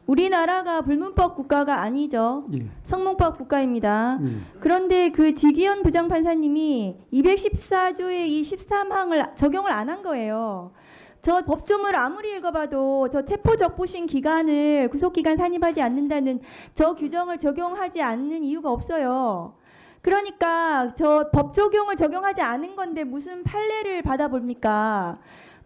우리나라가 불문법 국가가 아니죠. 예. 성문법 국가입니다. 예. 그런데 그 지기현 부장판사님이 214조의 이 13항을 적용을 안 한 거예요. 저 법조문을 아무리 읽어봐도 저 체포적부심 기간을 구속기간 산입하지 않는다는 저 규정을 적용하지 않는 이유가 없어요. 그러니까 저 법 적용을 적용하지 않은 건데 무슨 판례를 받아봅니까?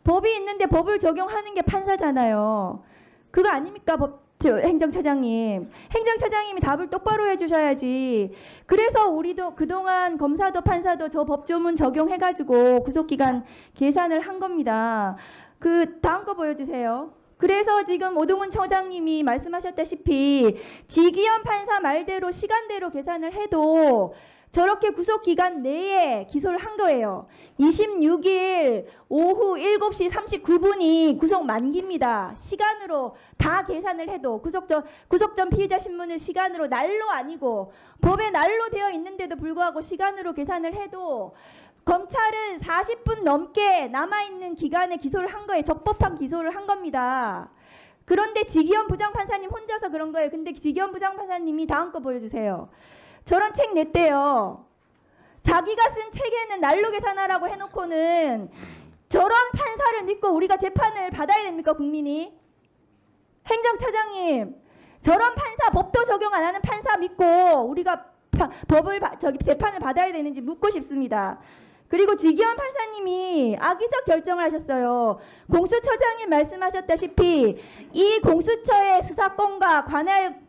법이 있는데 법을 적용하는 게 판사잖아요. 그거 아닙니까? 행정차장님. 행정차장님이 답을 똑바로 해주셔야지. 그래서 우리도 그동안 검사도 판사도 저 법조문 적용해가지고 구속기간 계산을 한 겁니다. 그 다음 거 보여주세요. 그래서 지금 오동훈 처장님이 말씀하셨다시피 지기현 판사 말대로 시간대로 계산을 해도 저렇게 구속기간 내에 기소를 한 거예요. 26일 오후 7시 39분이 구속 만기입니다. 시간으로 다 계산을 해도 구속 전 피의자 신문을 시간으로 날로 아니고 법에 날로 되어 있는데도 불구하고 시간으로 계산을 해도 검찰은 40분 넘게 남아있는 기간에 기소를 한 거예요. 적법한 기소를 한 겁니다. 그런데 지기현 부장판사님 혼자서 그런 거예요. 근데 지기현 부장판사님이 다음 거 보여주세요. 저런 책 냈대요. 자기가 쓴 책에는 날로 계산하라고 해놓고는 저런 판사를 믿고 우리가 재판을 받아야 됩니까, 국민이? 행정처장님, 저런 판사, 법도 적용 안 하는 판사 믿고 우리가 재판을 받아야 되는지 묻고 싶습니다. 그리고 지기현 판사님이 악의적 결정을 하셨어요. 공수처장님 말씀하셨다시피 이 공수처의 수사권과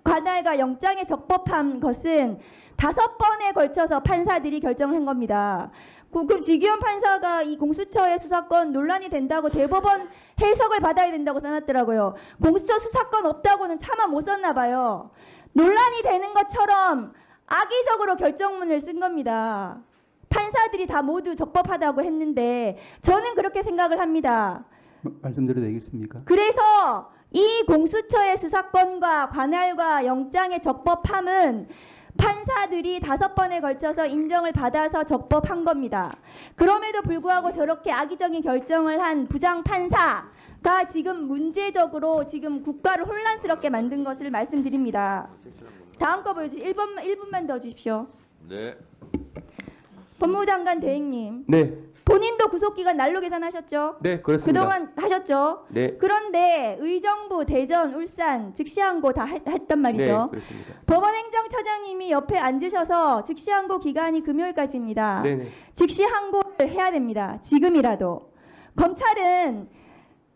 관할과 영장에 적법한 것은 5번에 걸쳐서 판사들이 결정을 한 겁니다. 그럼 지기현 판사가 이 공수처의 수사권 논란이 된다고 대법원 해석을 받아야 된다고 써놨더라고요. 공수처 수사권 없다고는 차마 못 썼나 봐요. 논란이 되는 것처럼 악의적으로 결정문을 쓴 겁니다. 판사들이 다 모두 적법하다고 했는데 저는 그렇게 생각을 합니다. 말씀드려도 되겠습니까? 그래서 이 공수처의 수사권과 관할과 영장의 적법함은 판사들이 5번에 걸쳐서 인정을 받아서 적법한 겁니다. 그럼에도 불구하고 저렇게 악의적인 결정을 한 부장판사가 지금 문제적으로 지금 국가를 혼란스럽게 만든 것을 말씀드립니다. 다음 거 보여주세요. 1분만 더 주십시오. 네. 법무부 장관 대행님. 네, 본인도 구속기간 날로 계산하셨죠? 네, 그렇습니다. 그동안 하셨죠? 네, 그런데 의정부, 대전, 울산 즉시항고 다 했단 말이죠. 네, 그렇습니다. 법원행정처장님이 옆에 앉으셔서 즉시항고 기간이 금요일까지입니다. 네, 네. 즉시항고를 해야 됩니다. 지금이라도. 검찰은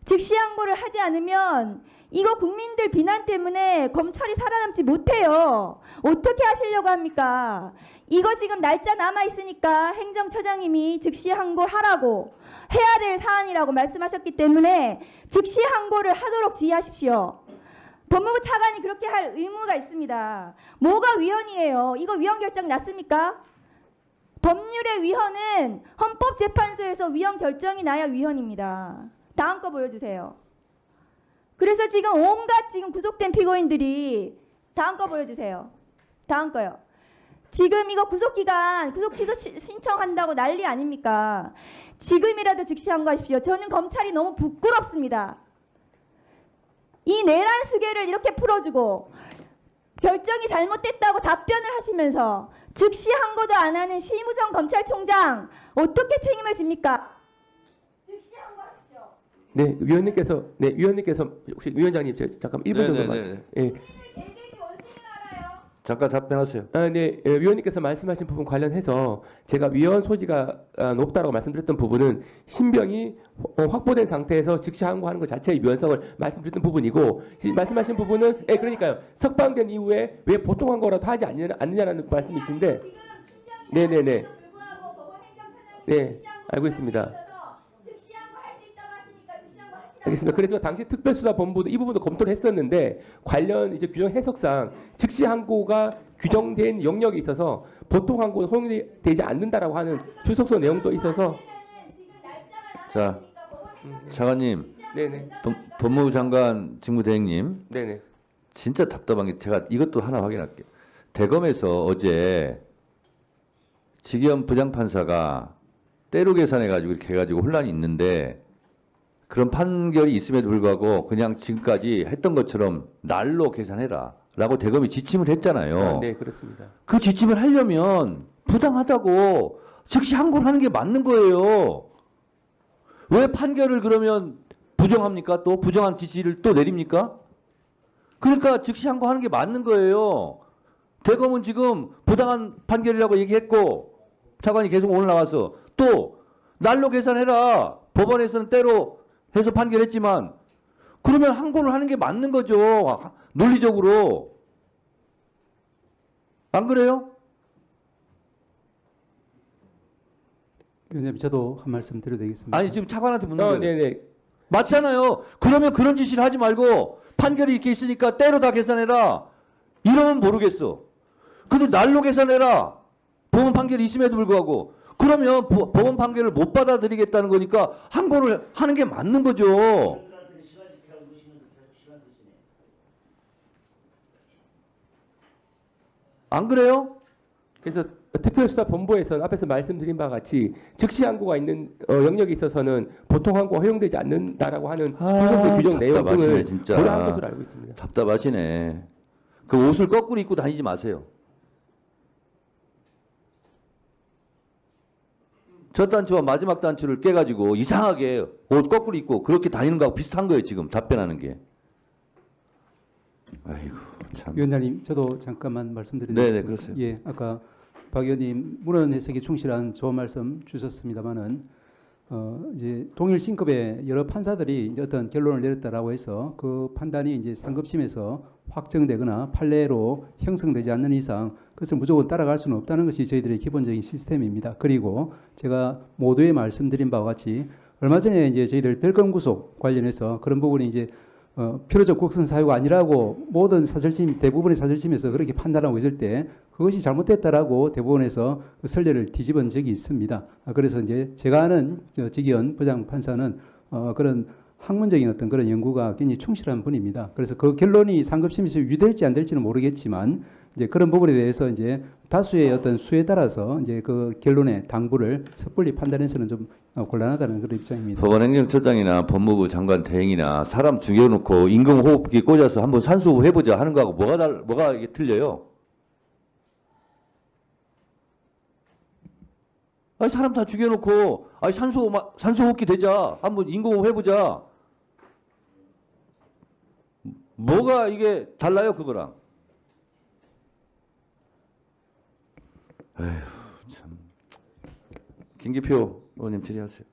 즉시항고를 하지 않으면 이거 국민들 비난 때문에 검찰이 살아남지 못해요. 어떻게 하시려고 합니까? 이거 지금 날짜 남아있으니까 행정처장님이 즉시항고하라고 해야 될 사안이라고 말씀하셨기 때문에 즉시항고를 하도록 지휘하십시오. 법무부 차관이 그렇게 할 의무가 있습니다. 뭐가 위헌이에요? 이거 위헌 결정 났습니까? 법률의 위헌은 헌법재판소에서 위헌 결정이 나야 위헌입니다. 다음 거 보여주세요. 그래서 지금 온갖 지금 구속된 피고인들이 다음 거 보여주세요. 다음 거요. 지금 이거 구속기간 구속 취소 신청한다고 난리 아닙니까? 지금이라도 즉시항고하십시오. 저는 검찰이 너무 부끄럽습니다. 이 내란 수계를 이렇게 풀어주고 결정이 잘못됐다고 답변을 하시면서 즉시항고도 안 하는 심우정 검찰총장 어떻게 책임을 집니까? 즉시항고하십시오. 네, 위원님께서 혹시 위원장님 잠깐 1분 정도만. 예. 잠깐 답변하세요. 네, 위원님께서 말씀하신 부분 관련해서 제가 위헌 소지가 높다라고 말씀드렸던 부분은 신병이 확보된 상태에서 즉시 항고하는 것 자체의 위헌성을 말씀드렸던 부분이고 말씀하신 부분은 그러니까요. 석방된 이후에 왜 보통 항고라도 하지 않느냐는 말씀이신데 네네네. 네, 알고 있습니다. 알겠습니다. 그래서 당시 특별수사본부도 이 부분도 검토를 했었는데 관련 이제 규정 해석상 즉시 항고가 규정된 영역이 있어서 보통 항고는 허용되지 않는다라고 하는 주석서 내용도 있어서 자, 차관님, 네네. 법무부 장관 직무대행님, 네네. 진짜 답답한 게 제가 이것도 하나 확인할게요. 대검에서 어제 지기현 부장판사가 때로 계산해가지고 이렇게 해가지고 혼란이 있는데 그런 판결이 있음에도 불구하고 그냥 지금까지 했던 것처럼 날로 계산해라 라고 대검이 지침을 했잖아요. 네, 그렇습니다. 그 지침을 하려면 부당하다고 즉시 항고를 하는 게 맞는 거예요. 왜 판결을 그러면 부정합니까? 또 부정한 지시를 또 내립니까? 그러니까 즉시 항고하는 게 맞는 거예요. 대검은 지금 부당한 판결이라고 얘기했고 차관이 계속 오늘 나와서 또 날로 계산해라. 법원에서는 때로 해서 판결했지만 그러면 항고를 하는 게 맞는 거죠. 논리적으로. 안 그래요? 위원장님 저도 한 말씀 드려도 되겠습니까? 아니 지금 차관한테 묻는 거예요. 네네. 맞잖아요. 그러면 그런 짓을 하지 말고 판결이 이렇게 있으니까 때로 다 계산해라. 이러면 모르겠어. 근데 날로 계산해라. 법원 판결이 있음에도 불구하고. 그러면 법원 판결을 못 받아들이겠다는 거니까 항고를 하는 게 맞는 거죠. 안 그래요? 그래서 특별수사본부에서는 앞에서 말씀드린 바와 같이 즉시 항고가 있는 영역에 있어서는 보통 항고가 허용되지 않는다라고 하는 불법의 규정 내용 답답하시네, 등을 진짜. 고려한 것으로 알고 있습니다. 답답하시네. 그 옷을 거꾸로 입고 다니지 마세요. 첫 단추와 마지막 단추를 깨가지고 이상하게 옷 거꾸로 입고 그렇게 다니는 거하고 비슷한 거예요. 지금 답변하는 게. 아이고 참. 위원장님 저도 잠깐만 말씀드리도 네네, 되겠습니까? 그렇습니다. 예, 아까 박 의원님 문헌 해석에 충실한 좋은 말씀 주셨습니다만은 이제 동일 신급의 여러 판사들이 이제 어떤 결론을 내렸다라고 해서 그 판단이 이제 상급심에서 확정되거나 판례로 형성되지 않는 이상 그것을 무조건 따라갈 수는 없다는 것이 저희들의 기본적인 시스템입니다. 그리고 제가 모두에 말씀드린 바와 같이 얼마 전에 이제 저희들 별건 구속 관련해서 그런 부분이 이제 필요적 국선 사유가 아니라고 모든 사설심 대부분의 사설심에서 그렇게 판단하고 있을 때 그것이 잘못됐다라고 대법원에서 그 선례를 뒤집은 적이 있습니다. 그래서 이제 제가 아는 지기현 부장판사는 그런 학문적인 어떤 그런 연구가 굉장히 충실한 분입니다. 그래서 그 결론이 상급심에서 유될지 안 될지는 모르겠지만 이제 그런 부분에 대해서 이제 다수의 어떤 수에 따라서 이제 그 결론의 당부를 섣불리 판단해서는 좀 곤란하다는 그런 입장입니다. 법원행정처장이나 법무부 장관 대행이나 사람 죽여놓고 인공호흡기 꽂아서 한번 산소호흡 해보자 하는 거하고 뭐가 이게 틀려요? 아니 사람 다 죽여놓고 아니 산소호흡기 되자 한번 인공호흡 해보자. 뭐가 이게 달라요 그거랑? 에휴 참. 김기표 의원님 질의하세요.